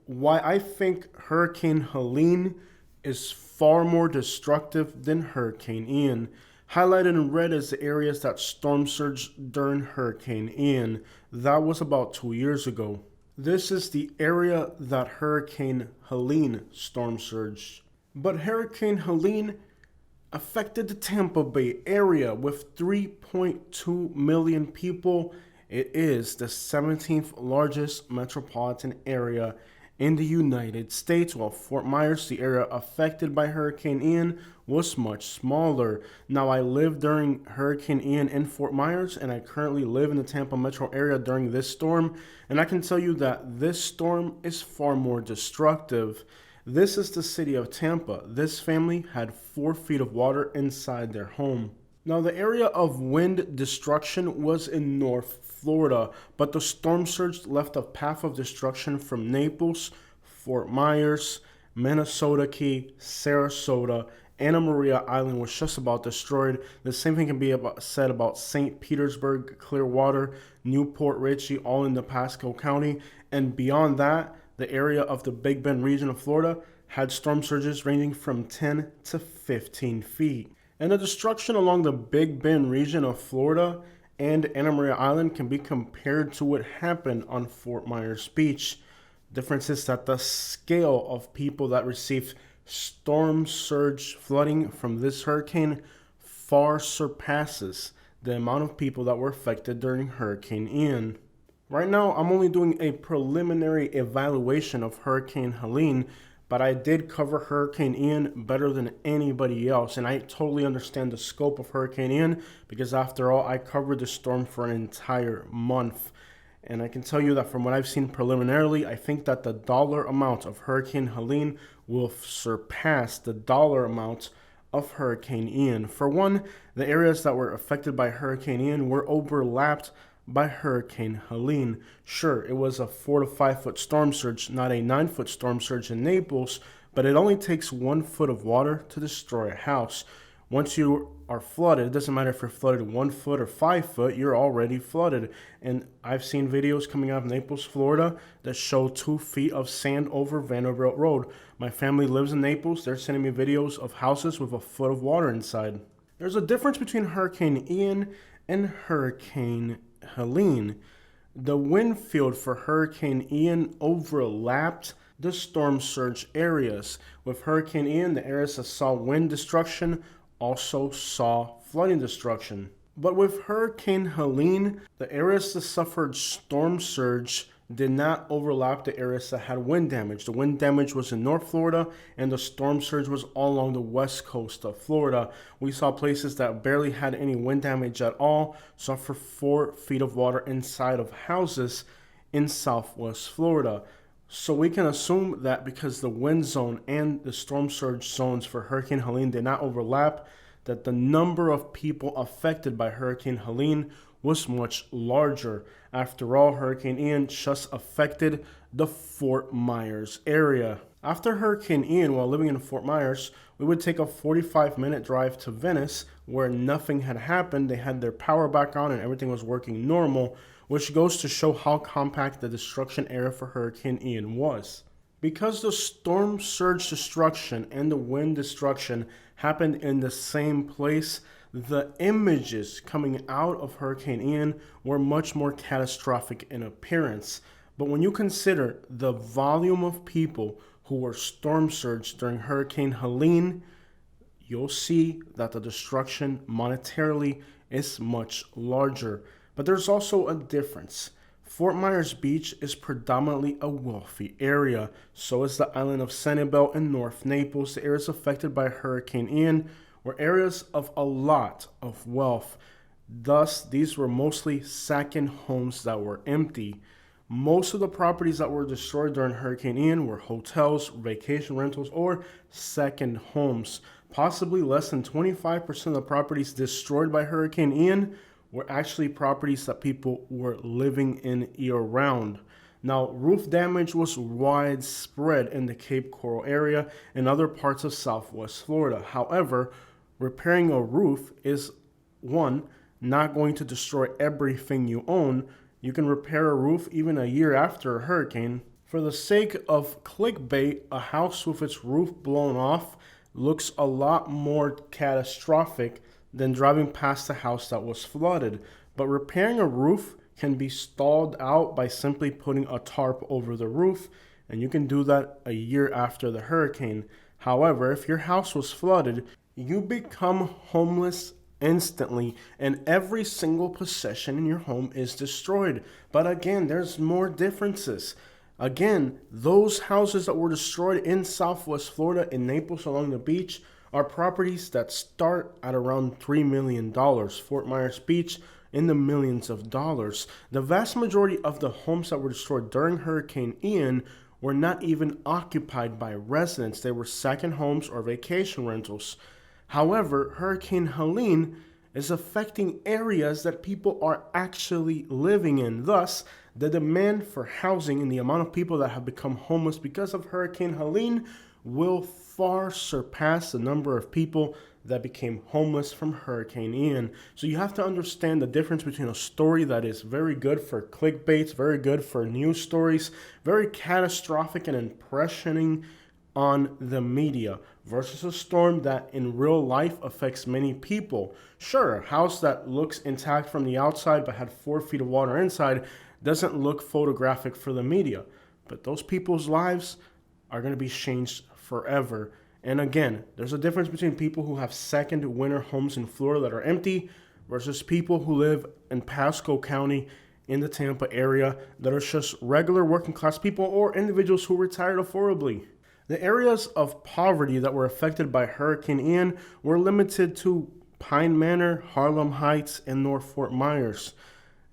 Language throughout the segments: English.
why I think Hurricane Helene is far more destructive than Hurricane Ian. Highlighted in red is the areas that storm surged during Hurricane Ian. That was about 2 years ago. This is the area that Hurricane Helene storm surged. But Hurricane Helene affected the Tampa Bay area with 3.2 million people. It is the 17th largest metropolitan area in the United States, while Fort Myers, the area affected by Hurricane Ian, was much smaller. Now, I lived during Hurricane Ian in Fort Myers, and I currently live in the Tampa metro area during this storm, and I can tell you that this storm is far more destructive. This is the city of Tampa. This family had 4 feet of water inside their home. Now, the area of wind destruction was in North Florida, but the storm surge left a path of destruction from Naples, Fort Myers, Minnesota Key, Sarasota, Anna Maria Island was just about destroyed. The same thing can be said about St. Petersburg, Clearwater, Newport Richey, all in the Pasco County. And beyond that, the area of the Big Bend region of Florida had storm surges ranging from 10 to 15 feet. And the destruction along the Big Bend region of Florida and Anna Maria Island can be compared to what happened on Fort Myers Beach. Difference is that the scale of people that received storm surge flooding from this hurricane far surpasses the amount of people that were affected during Hurricane Ian. Right now, I'm only doing a preliminary evaluation of Hurricane Helene, but I did cover Hurricane Ian better than anybody else, and I totally understand the scope of Hurricane Ian because, after all, I covered the storm for an entire month. And I can tell you that from what I've seen preliminarily, I think that the dollar amount of Hurricane Helene will surpass the dollar amount of Hurricane Ian. For one, the areas that were affected by Hurricane Ian were overlapped by Hurricane Helene. Sure, it was a 4 to 5 foot storm surge, not a 9-foot storm surge in Naples, but it only takes 1 foot of water to destroy a house. Once you are flooded, it doesn't matter if you're flooded 1 foot or 5 foot, you're already flooded. And I've seen videos coming out of Naples, Florida that show 2 feet of sand over Vanderbilt Road. My family lives in Naples. They're sending me videos of houses with a foot of water inside. There's a difference between Hurricane Ian and Hurricane Helene. The wind field for Hurricane Ian overlapped the storm surge areas. With Hurricane Ian, the areas that saw wind destruction also saw flooding destruction. But with Hurricane Helene, the areas that suffered storm surge did not overlap the areas that had wind damage. The wind damage was in North Florida, and the storm surge was all along the west coast of Florida. We saw places that barely had any wind damage at all suffer 4 feet of water inside of houses in southwest Florida. So we can assume that because the wind zone and the storm surge zones for Hurricane Helene did not overlap, that the number of people affected by Hurricane Helene was much larger. After all, Hurricane Ian just affected the Fort Myers area. After Hurricane Ian, while living in Fort Myers, we would take a 45-minute drive to Venice, where nothing had happened. They had their power back on and everything was working normal, which goes to show how compact the destruction area for Hurricane Ian was. Because the storm surge destruction and the wind destruction happened in the same place, the images coming out of Hurricane Ian were much more catastrophic in appearance. But when you consider the volume of people who were storm surged during Hurricane Helene, you'll see that the destruction monetarily is much larger. But there's also a difference. Fort Myers Beach is predominantly a wealthy area. So is the island of Sanibel in North Naples. The areas affected by Hurricane Ian were areas of a lot of wealth. Thus, these were mostly second homes that were empty. Most of the properties that were destroyed during Hurricane Ian were hotels, vacation rentals, or second homes. Possibly less than 25% of the properties destroyed by Hurricane Ian were actually properties that people were living in year-round. Now, roof damage was widespread in the Cape Coral area and other parts of southwest Florida. However, repairing a roof is, one, not going to destroy everything you own. You can repair a roof even a year after a hurricane. For the sake of clickbait, a house with its roof blown off looks a lot more catastrophic than driving past a house that was flooded. But repairing a roof can be stalled out by simply putting a tarp over the roof, and you can do that a year after the hurricane. However, if your house was flooded, you become homeless instantly, and every single possession in your home is destroyed. But again, there's more differences. Again, those houses that were destroyed in Southwest Florida, in Naples along the beach, are properties that start at around $3 million. Fort Myers Beach, in the millions of dollars. The vast majority of the homes that were destroyed during Hurricane Ian were not even occupied by residents. They were second homes or vacation rentals. However, Hurricane Helene is affecting areas that people are actually living in. Thus, the demand for housing and the amount of people that have become homeless because of Hurricane Helene will far surpass the number of people that became homeless from Hurricane Ian. So you have to understand the difference between a story that is very good for clickbaits, very good for news stories, very catastrophic and impressioning on the media, versus a storm that in real life affects many people. Sure, a house that looks intact from the outside but had 4 feet of water inside doesn't look photographic for the media, but those people's lives are going to be changed forever. And again, there's a difference between people who have second winter homes in Florida that are empty versus people who live in Pasco County in the Tampa area that are just regular working class people or individuals who retired affordably. The areas of poverty that were affected by Hurricane Ian were limited to Pine Manor, Harlem Heights, and North Fort Myers.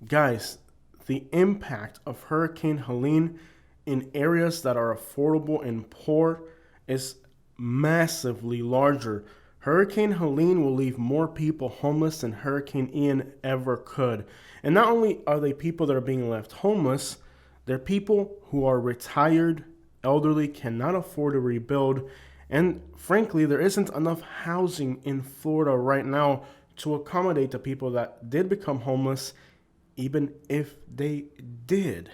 Guys, the impact of Hurricane Helene in areas that are affordable and poor is massively larger. Hurricane Helene will leave more people homeless than Hurricane Ian ever could. And not only are they people that are being left homeless, they're people who are retired, elderly, cannot afford to rebuild, and frankly, there isn't enough housing in Florida right now to accommodate the people that did become homeless, even if they did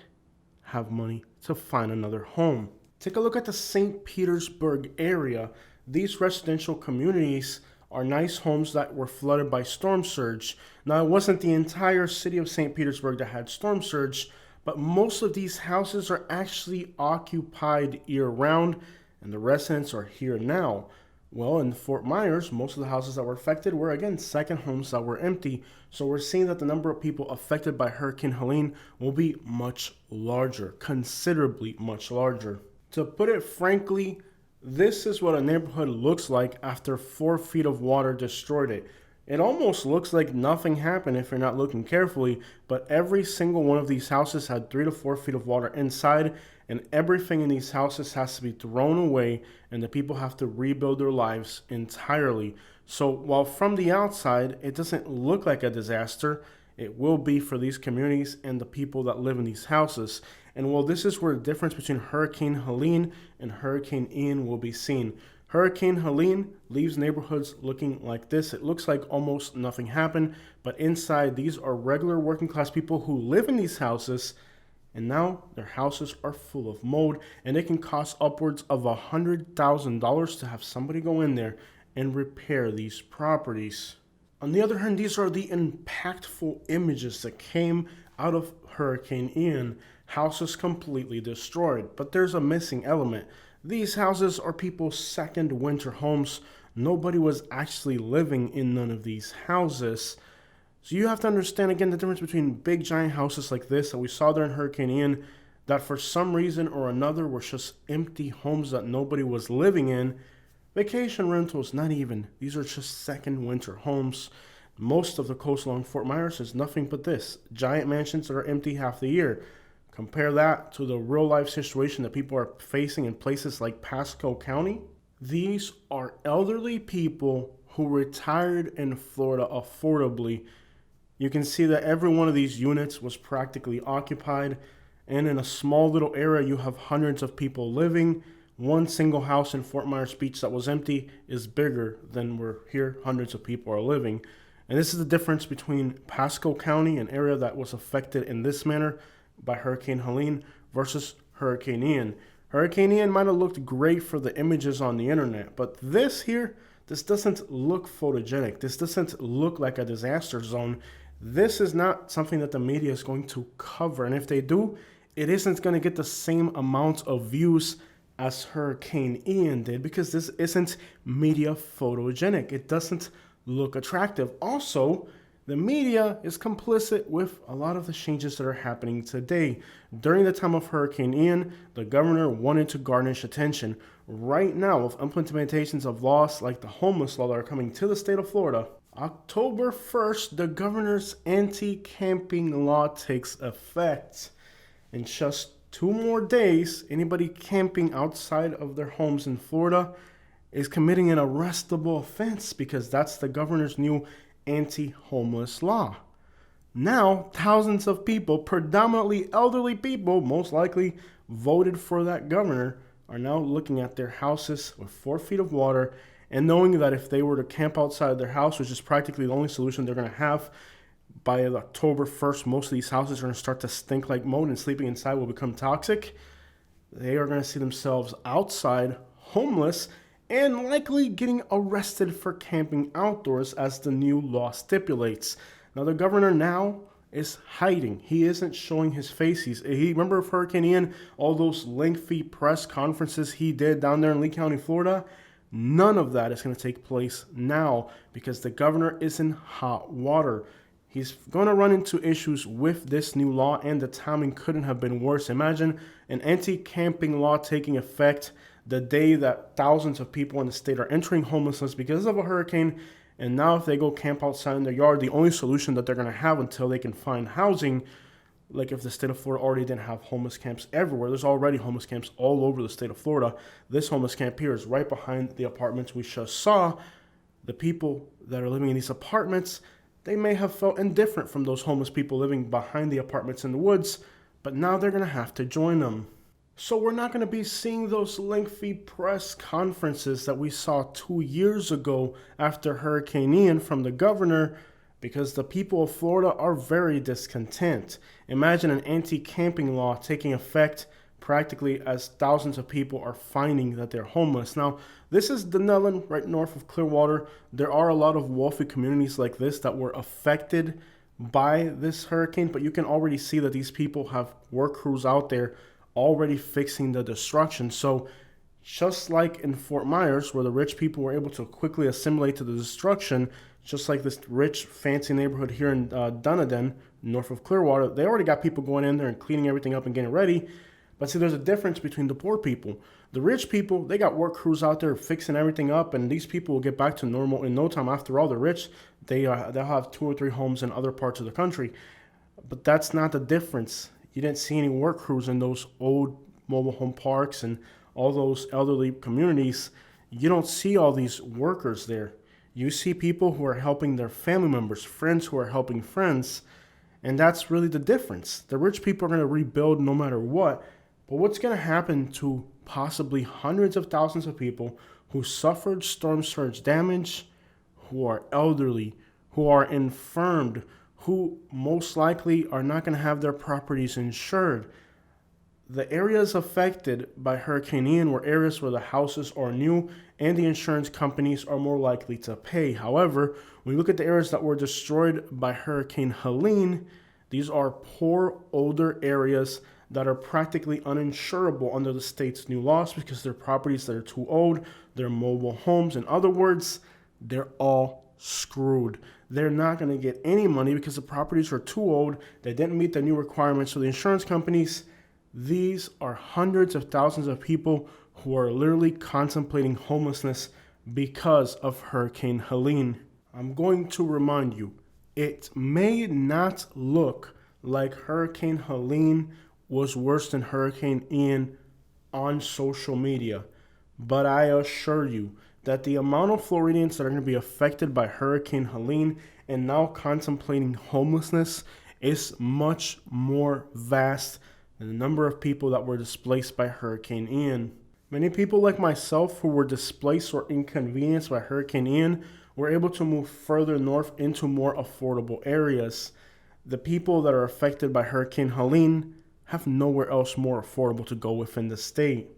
have money to find another home. Take a look at the St. Petersburg area. These residential communities are nice homes that were flooded by storm surge. Now, it wasn't the entire city of St. Petersburg that had storm surge, but most of these houses are actually occupied year-round, and the residents are here now. Well, in Fort Myers, most of the houses that were affected were, again, second homes that were empty. So we're seeing that the number of people affected by Hurricane Helene will be much larger, considerably much larger. To put it frankly, this is what a neighborhood looks like after 4 feet of water destroyed it. It almost looks like nothing happened if you're not looking carefully, but every single one of these houses had 3 to 4 feet of water inside, and everything in these houses has to be thrown away, and the people have to rebuild their lives entirely. So while from the outside it doesn't look like a disaster, it will be for these communities and the people that live in these houses. And well, this is where the difference between Hurricane Helene and Hurricane Ian will be seen. Hurricane Helene leaves neighborhoods looking like this. It looks like almost nothing happened, but inside, these are regular working class people who live in these houses, and now their houses are full of mold, and it can cost upwards of $100,000 to have somebody go in there and repair these properties. On the other hand, these are the impactful images that came out of Hurricane Ian. Houses completely destroyed, but there's a missing element. These houses are people's second winter homes. Nobody was actually living in none of these houses. So you have to understand again the difference between big giant houses like this that we saw there in Hurricane Ian, that for some reason or another were just empty homes that nobody was living in. Vacation rentals, not even. These are just second winter homes. Most of the coast along Fort Myers is nothing but this. Giant mansions that are empty half the year. Compare that to the real life situation that people are facing in places like Pasco County. These are elderly people who retired in Florida affordably. You can see that every one of these units was practically occupied, and in a small little area you have hundreds of people living. One single house in Fort Myers Beach that was empty is bigger than where here hundreds of people are living. And this is the difference between Pasco County, an area that was affected in this manner by Hurricane Helene, versus Hurricane Ian. Hurricane Ian might have looked great for the images on the internet, but this doesn't look photogenic. This doesn't look like a disaster zone. This is not something that the media is going to cover. And if they do, it isn't going to get the same amount of views as Hurricane Ian did because this isn't media photogenic. It doesn't look attractive. Also, the media is complicit with a lot of the changes that are happening today. During the time of Hurricane Ian, the governor wanted to garnish attention. Right now, with implementations of laws like the homeless law that are coming to the state of Florida, October 1st, the governor's anti-camping law takes effect. In just 2 more days, anybody camping outside of their homes in Florida is committing an arrestable offense because that's the governor's new anti-homeless law. Now, thousands of people, predominantly elderly people, most likely voted for that governor, are now looking at their houses with 4 feet of water and knowing that if they were to camp outside their house, which is practically the only solution they're going to have, by October 1st, most of these houses are going to start to stink like mold and sleeping inside will become toxic. They are going to see themselves outside, homeless, and likely getting arrested for camping outdoors as the new law stipulates. Now, the governor now is hiding. He isn't showing his face. He remember Hurricane Ian, all those lengthy press conferences he did down there in Lee County, Florida? None of that is going to take place now because the governor is in hot water. He's going to run into issues with this new law, and the timing couldn't have been worse. Imagine an anti-camping law taking effect the day that thousands of people in the state are entering homelessness because of a hurricane. And now if they go camp outside in their yard, the only solution that they're going to have until they can find housing, like if the state of Florida already didn't have homeless camps everywhere, there's already homeless camps all over the state of Florida. This homeless camp here is right behind the apartments we just saw. The people that are living in these apartments, they may have felt indifferent from those homeless people living behind the apartments in the woods, but now they're going to have to join them. So we're not going to be seeing those lengthy press conferences that we saw 2 years ago after Hurricane Ian from the governor because the people of Florida are very discontent. Imagine an anti-camping law taking effect practically as thousands of people are finding that they're homeless. Now, this is Dunellen, right north of Clearwater. There are a lot of wealthy communities like this that were affected by this hurricane, but you can already see that these people have work crews out there already fixing the destruction. So just like in Fort Myers, where the rich people were able to quickly assimilate to the destruction, just like this rich, fancy neighborhood here in Dunedin, north of Clearwater, they already got people going in there and cleaning everything up and getting ready. But see, there's a difference between the poor people. The rich people, they got work crews out there fixing everything up, and these people will get back to normal in no time. After all, they're rich. They'll have 2 or 3 homes in other parts of the country. But that's not the difference. You didn't see any work crews in those old mobile home parks and all those elderly communities. You don't see all these workers there. You see people who are helping their family members, friends who are helping friends, and that's really the difference. The rich people are going to rebuild no matter what, but what's going to happen to possibly hundreds of thousands of people who suffered storm surge damage, who are elderly, who are infirmed, who most likely are not going to have their properties insured? The areas affected by Hurricane Ian were areas where the houses are new and the insurance companies are more likely to pay. However, when you look at the areas that were destroyed by Hurricane Helene, these are poor, older areas that are practically uninsurable under the state's new laws because they're properties that are too old, they're mobile homes. In other words, they're all screwed. They're not going to get any money because the properties are too old. They didn't meet the new requirements of the insurance companies. These are hundreds of thousands of people who are literally contemplating homelessness because of Hurricane Helene. I'm going to remind you, it may not look like Hurricane Helene was worse than Hurricane Ian on social media, but I assure you that the amount of Floridians that are going to be affected by Hurricane Helene and now contemplating homelessness is much more vast than the number of people that were displaced by Hurricane Ian. Many people like myself who were displaced or inconvenienced by Hurricane Ian were able to move further north into more affordable areas. The people that are affected by Hurricane Helene have nowhere else more affordable to go within the state.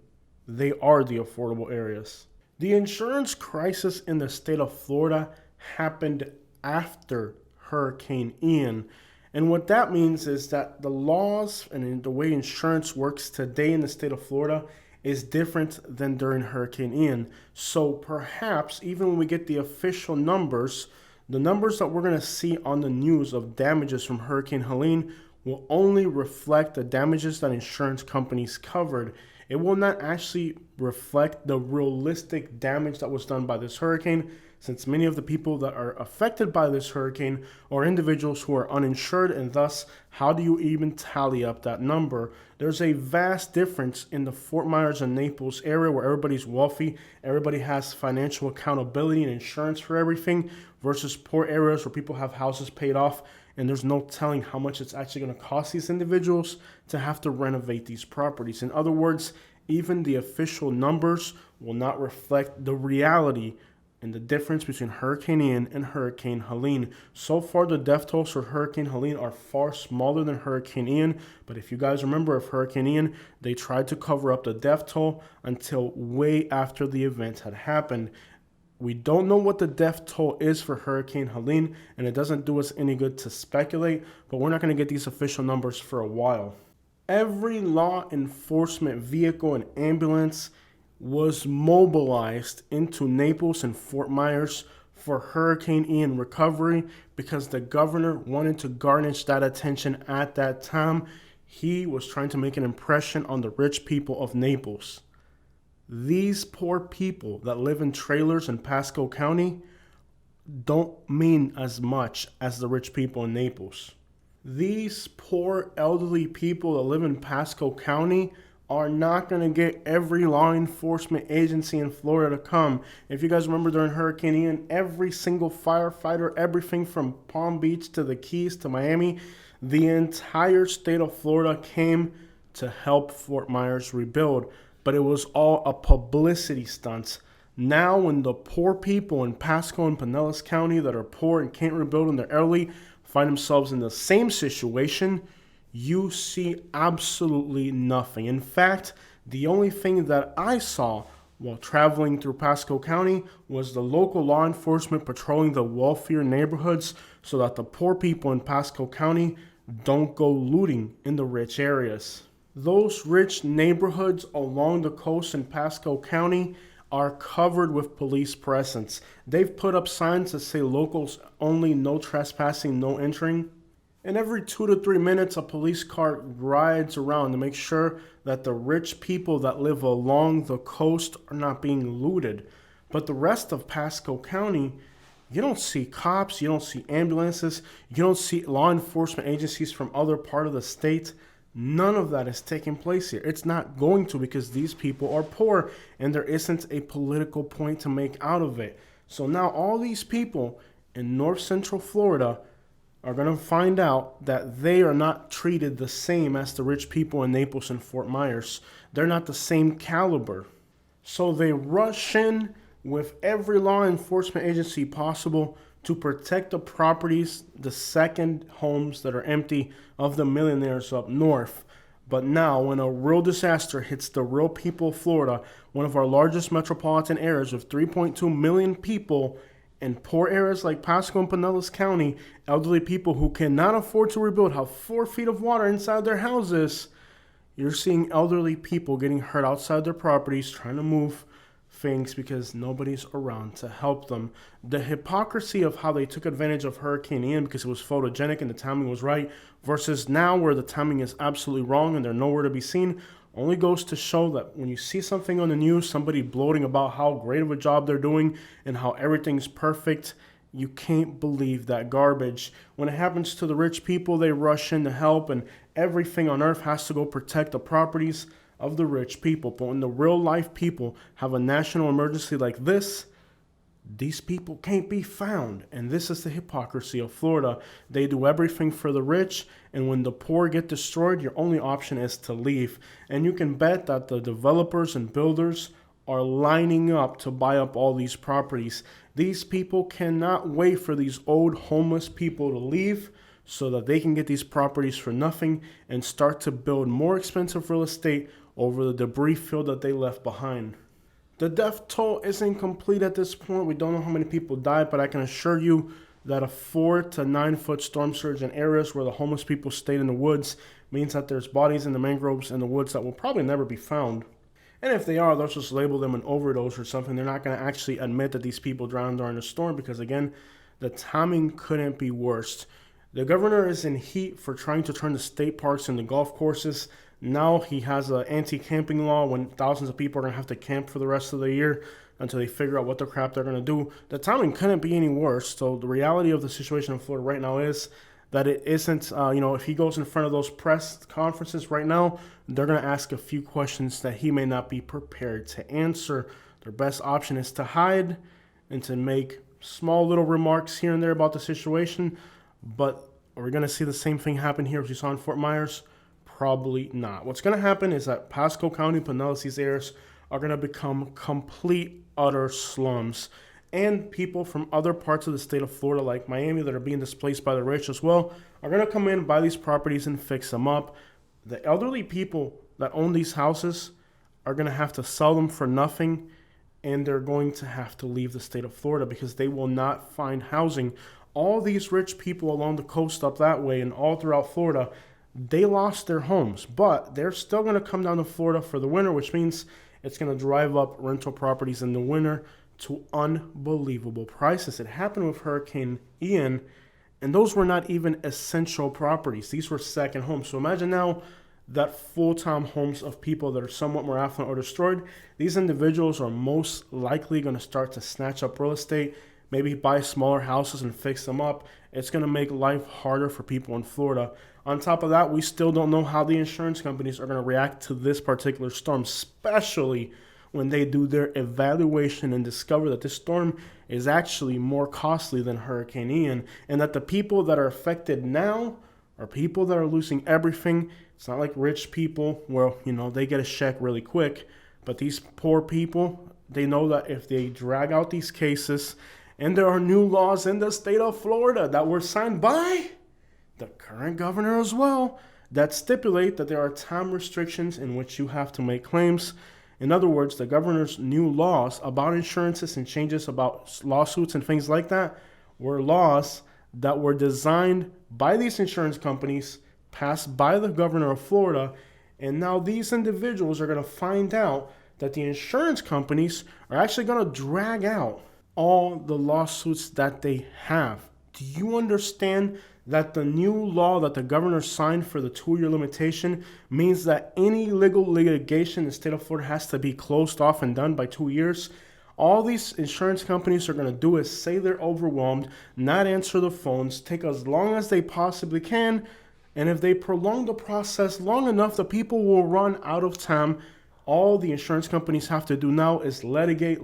They are the affordable areas. The insurance crisis in the state of Florida happened after Hurricane Ian. And what that means is that the laws and the way insurance works today in the state of Florida is different than during Hurricane Ian. So perhaps even when we get the official numbers, the numbers that we're going to see on the news of damages from Hurricane Helene will only reflect the damages that insurance companies covered. It will not actually reflect the realistic damage that was done by this hurricane, since many of the people that are affected by this hurricane are individuals who are uninsured, and thus, how do you even tally up that number? There's a vast difference in the Fort Myers and Naples area where everybody's wealthy, everybody has financial accountability and insurance for everything, versus poor areas where people have houses paid off and there's no telling how much it's actually going to cost these individuals to have to renovate these properties. In other words, even the official numbers will not reflect the reality and the difference between Hurricane Ian and Hurricane Helene. So far, the death tolls for Hurricane Helene are far smaller than Hurricane Ian. But if you guys remember of Hurricane Ian, they tried to cover up the death toll until way after the event had happened. We don't know what the death toll is for Hurricane Helene, and it doesn't do us any good to speculate, but we're not going to get these official numbers for a while. Every law enforcement vehicle and ambulance was mobilized into Naples and Fort Myers for Hurricane Ian recovery because the governor wanted to garnish that attention at that time. He was trying to make an impression on the rich people of Naples. These poor people that live in trailers in Pasco County don't mean as much as the rich people in Naples. These poor elderly people that live in Pasco County are not going to get every law enforcement agency in Florida to come. If you guys remember during Hurricane Ian, every single firefighter, everything from Palm Beach to the Keys to Miami, the entire state of Florida came to help Fort Myers rebuild. But it was all a publicity stunt. Now when the poor people in Pasco and Pinellas County that are poor and can't rebuild in their elderly find themselves in the same situation, you see absolutely nothing. In fact, the only thing that I saw while traveling through Pasco County was the local law enforcement patrolling the wealthier neighborhoods so that the poor people in Pasco County don't go looting in the rich areas. Those rich neighborhoods along the coast in Pasco County are covered with police presence. They've put up signs that say locals only, no trespassing, no entering. And every 2 to 3 minutes, a police car rides around to make sure that the rich people that live along the coast are not being looted. But the rest of Pasco County, you don't see cops, you don't see ambulances, you don't see law enforcement agencies from other part of the state. None of that is taking place here. It's not going to, because these people are poor and there isn't a political point to make out of it. So now all these people in North Central Florida are going to find out that they are not treated the same as the rich people in Naples and Fort Myers. They're not the same caliber. So they rush in with every law enforcement agency possible to protect the properties, the second homes that are empty of the millionaires up north. But now, when a real disaster hits the real people of Florida, one of our largest metropolitan areas with 3.2 million people, in poor areas like Pasco and Pinellas County, elderly people who cannot afford to rebuild have 4 feet of water inside their houses, you're seeing elderly people getting hurt outside their properties, trying to move things because nobody's around to help them. The hypocrisy of how they took advantage of Hurricane Ian because it was photogenic and the timing was right, versus now where the timing is absolutely wrong and they're nowhere to be seen, only goes to show that when you see something on the news, somebody bloating about how great of a job they're doing and how everything's perfect, you can't believe that garbage. When it happens to the rich people, they rush in to help, and everything on earth has to go protect the properties of the rich people. But when the real life people have a national emergency like this, these people can't be found. And this is the hypocrisy of Florida. They do everything for the rich, and when the poor get destroyed, your only option is to leave. And you can bet that the developers and builders are lining up to buy up all these properties. These people cannot wait for these old homeless people to leave so that they can get these properties for nothing and start to build more expensive real estate over the debris field that they left behind. The death toll isn't complete at this point. We don't know how many people died, but I can assure you that a 4 to 9 foot storm surge in areas where the homeless people stayed in the woods means that there's bodies in the mangroves and the woods that will probably never be found. And if they are, they'll just label them an overdose or something. They're not going to actually admit that these people drowned during the storm because, again, the timing couldn't be worse. The governor is in heat for trying to turn the state parks into golf courses. Now he has an anti-camping law when thousands of people are going to have to camp for the rest of the year until they figure out what the crap they're going to do. The timing couldn't be any worse. So the reality of the situation in Florida right now is that it isn't, if he goes in front of those press conferences right now, they're going to ask a few questions that he may not be prepared to answer. Their best option is to hide and to make small little remarks here and there about the situation. But are we going to see the same thing happen here as we saw in Fort Myers? Probably not. What's going to happen is that Pasco County, Pinellas, these areas are going to become complete, utter slums. And people from other parts of the state of Florida, like Miami, that are being displaced by the rich as well, are going to come in, buy these properties, and fix them up. The elderly people that own these houses are going to have to sell them for nothing, and they're going to have to leave the state of Florida because they will not find housing. All these rich people along the coast up that way and all throughout Florida, they lost their homes, but they're still going to come down to Florida for the winter, which means it's going to drive up rental properties in the winter to unbelievable prices. It happened with Hurricane Ian, and those were not even essential properties. These were second homes. So imagine now that full-time homes of people that are somewhat more affluent are destroyed. These individuals are most likely going to start to snatch up real estate, maybe buy smaller houses and fix them up. It's going to make life harder for people in Florida. On top of that, we still don't know how the insurance companies are going to react to this particular storm, especially when they do their evaluation and discover that this storm is actually more costly than Hurricane Ian, and that the people that are affected now are people that are losing everything. It's not like rich people where, they get a check really quick, but these poor people, they know that if they drag out these cases, and there are new laws in the state of Florida that were signed by the current governor as well, that stipulate that there are time restrictions in which you have to make claims. In other words, the governor's new laws about insurances and changes about lawsuits and things like that were laws that were designed by these insurance companies, passed by the governor of Florida, and now these individuals are going to find out that the insurance companies are actually going to drag out all the lawsuits that they have. Do you understand that the new law that the governor signed for the 2-year limitation means that any legal litigation in the state of Florida has to be closed off and done by 2 years? All these insurance companies are going to do is say they're overwhelmed, not answer the phones, take as long as they possibly can, and if they prolong the process long enough, the people will run out of time. All the insurance companies have to do now is litigate,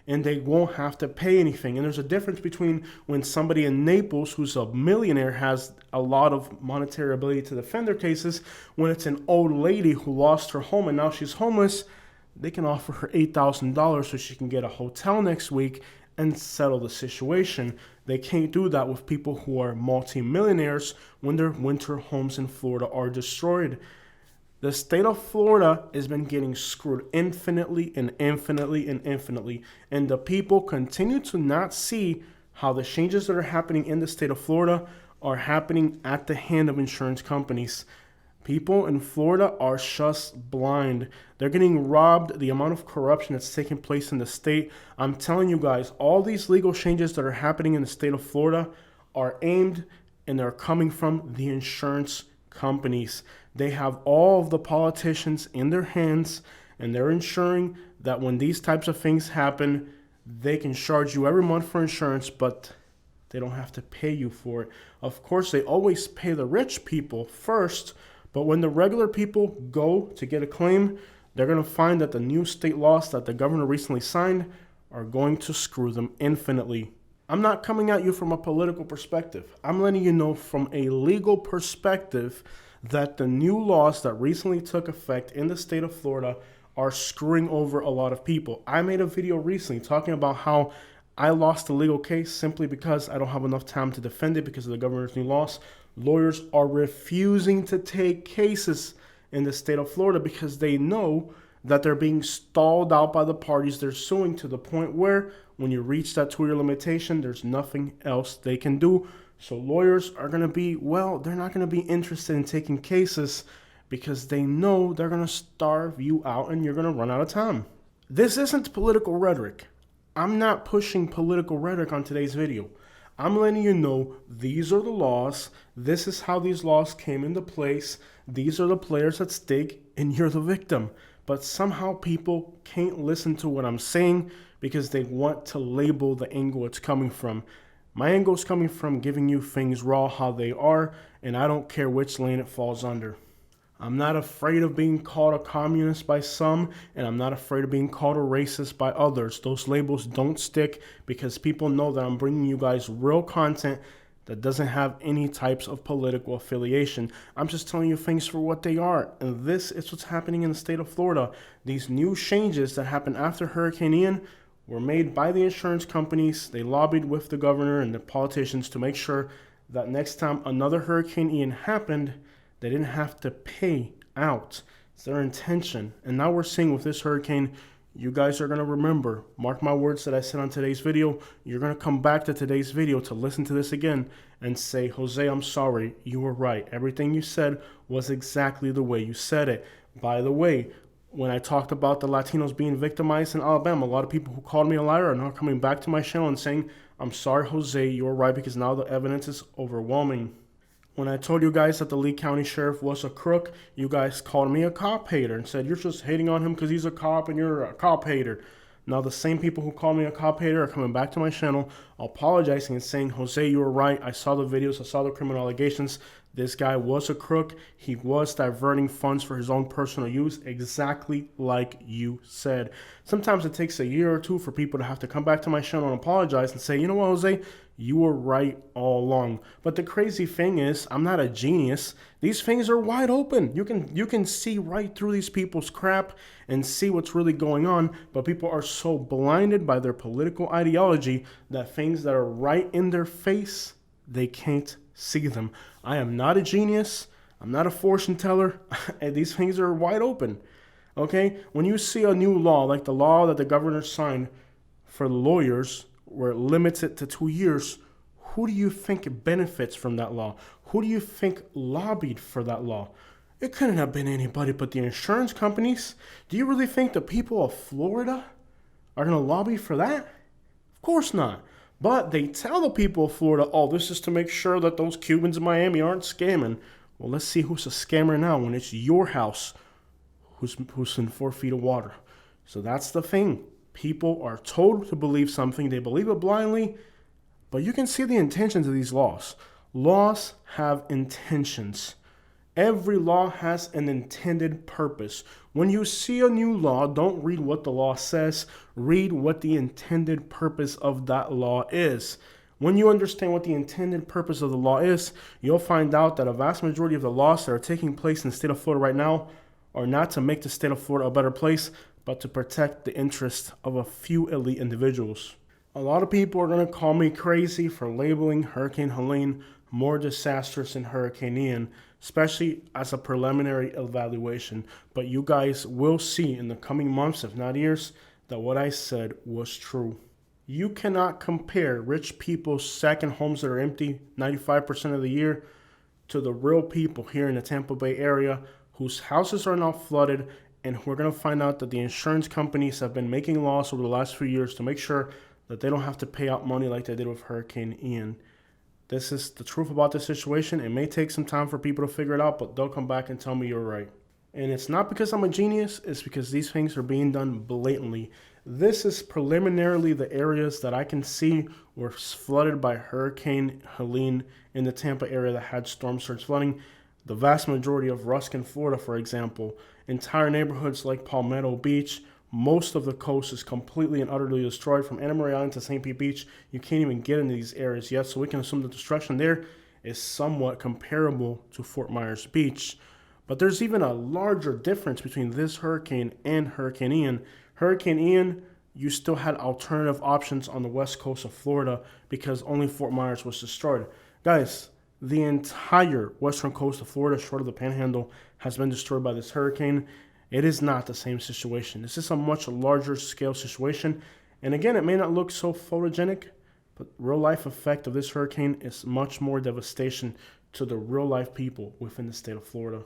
and they won't have to pay anything. And there's a difference between when somebody in Naples, who's a millionaire, has a lot of monetary ability to defend their cases. When it's an old lady who lost her home and now she's homeless, they can offer her $8,000 so she can get a hotel next week and settle the situation. They can't do that with people who are multimillionaires when their winter homes in Florida are destroyed. The state of Florida has been getting screwed infinitely, and the people continue to not see how the changes that are happening in the state of Florida are happening at the hand of insurance companies. People in Florida are just blind. They're getting robbed. The amount of corruption that's taking place in the state. I'm telling you guys, all these legal changes that are happening in the state of Florida are aimed and they're coming from the insurance companies. They have all of the politicians in their hands, and they're ensuring that when these types of things happen, they can charge you every month for insurance, but they don't have to pay you for it. Of course, they always pay the rich people first, but when the regular people go to get a claim, they're going to find that the new state laws that the governor recently signed are going to screw them infinitely. I'm not coming at you from a political perspective. I'm letting you know from a legal perspective that the new laws that recently took effect in the state of Florida are screwing over a lot of people. I made a video recently talking about how I lost the legal case simply because I don't have enough time to defend it because of the governor's new laws. Lawyers are refusing to take cases in the state of Florida because they know that they're being stalled out by the parties they're suing, to the point where when you reach that 2-year limitation, there's nothing else they can do. So lawyers are going to be, well, they're not going to be interested in taking cases because they know they're going to starve you out and you're going to run out of time. This isn't political rhetoric. I'm not pushing political rhetoric on today's video. I'm letting you know these are the laws. This is how these laws came into place. These are the players at stake, and you're the victim. But somehow people can't listen to what I'm saying because they want to label the angle it's coming from. My angle is coming from giving you things raw how they are, and I don't care which lane it falls under. I'm not afraid of being called a communist by some, and I'm not afraid of being called a racist by others. Those labels don't stick because people know that I'm bringing you guys real content that doesn't have any types of political affiliation. I'm just telling you things for what they are, and this is what's happening in the state of Florida. These new changes that happened after Hurricane Ian were made by the insurance companies. They lobbied with the governor and the politicians to make sure that next time another Hurricane Ian happened, they didn't have to pay out. It's their intention. And now we're seeing with this hurricane, you guys are going to remember, mark my words that I said on today's video, you're going to come back to today's video to listen to this again and say, Jose, I'm sorry, you were right. Everything you said was exactly the way you said it. By the way, when I talked about the Latinos being victimized in Alabama, a lot of people who called me a liar are now coming back to my channel and saying, I'm sorry, Jose, you were right, because now the evidence is overwhelming. When I told you guys that the Lee County Sheriff was a crook, you guys called me a cop hater and said, you're just hating on him because he's a cop and you're a cop hater. Now the same people who called me a cop hater are coming back to my channel, apologizing and saying, Jose, you were right. I saw the videos. I saw the criminal allegations. This guy was a crook. He was diverting funds for his own personal use, exactly like you said. Sometimes it takes a year or two for people to have to come back to my channel and apologize and say, you know what, Jose, you were right all along. But the crazy thing is, I'm not a genius. These things are wide open. You can see right through these people's crap and see what's really going on. But people are so blinded by their political ideology that things that are right in their face, they can't see them. I am not a genius. I'm not a fortune teller. And these things are wide open. Okay? When you see a new law, like the law that the governor signed for lawyers, where it limits it to 2 years, who do you think benefits from that law? Who do you think lobbied for that law? It couldn't have been anybody but the insurance companies. Do you really think the people of Florida are going to lobby for that? Of course not. But they tell the people of Florida, oh, this is to make sure that those Cubans in Miami aren't scamming. Well, let's see who's a scammer now when it's your house who's in 4 feet of water. So that's the thing. People are told to believe something. They believe it blindly. But you can see the intentions of these laws. Laws have intentions. Every law has an intended purpose. When you see a new law, don't read what the law says. Read what the intended purpose of that law is. When you understand what the intended purpose of the law is, you'll find out that a vast majority of the laws that are taking place in the state of Florida right now are not to make the state of Florida a better place, but to protect the interests of a few elite individuals. A lot of people are going to call me crazy for labeling Hurricane Helene more disastrous than Hurricane Ian, especially as a preliminary evaluation. But you guys will see in the coming months, if not years, that what I said was true. You cannot compare rich people's second homes that are empty 95% of the year to the real people here in the Tampa Bay area whose houses are now flooded. And we're going to find out that the insurance companies have been making laws over the last few years to make sure that they don't have to pay out money like they did with Hurricane Ian. This is the truth about this situation. It may take some time for people to figure it out, but they'll come back and tell me you're right. And it's not because I'm a genius. It's because these things are being done blatantly. This is preliminarily the areas that I can see were flooded by Hurricane Helene in the Tampa area that had storm surge flooding. The vast majority of Ruskin, Florida, for example, entire neighborhoods like Palmetto Beach, most of the coast is completely and utterly destroyed. From Anna Maria Island to St. Pete Beach, you can't even get into these areas yet, so we can assume the destruction there is somewhat comparable to Fort Myers Beach. But there's even a larger difference between this hurricane and Hurricane Ian. Hurricane Ian, you still had alternative options on the west coast of Florida because only Fort Myers was destroyed. Guys, the entire western coast of Florida, short of the Panhandle, has been destroyed by this hurricane. It is not the same situation. This is a much larger scale situation. And again, it may not look so photogenic, but real life effect of this hurricane is much more devastation to the real life people within the state of Florida.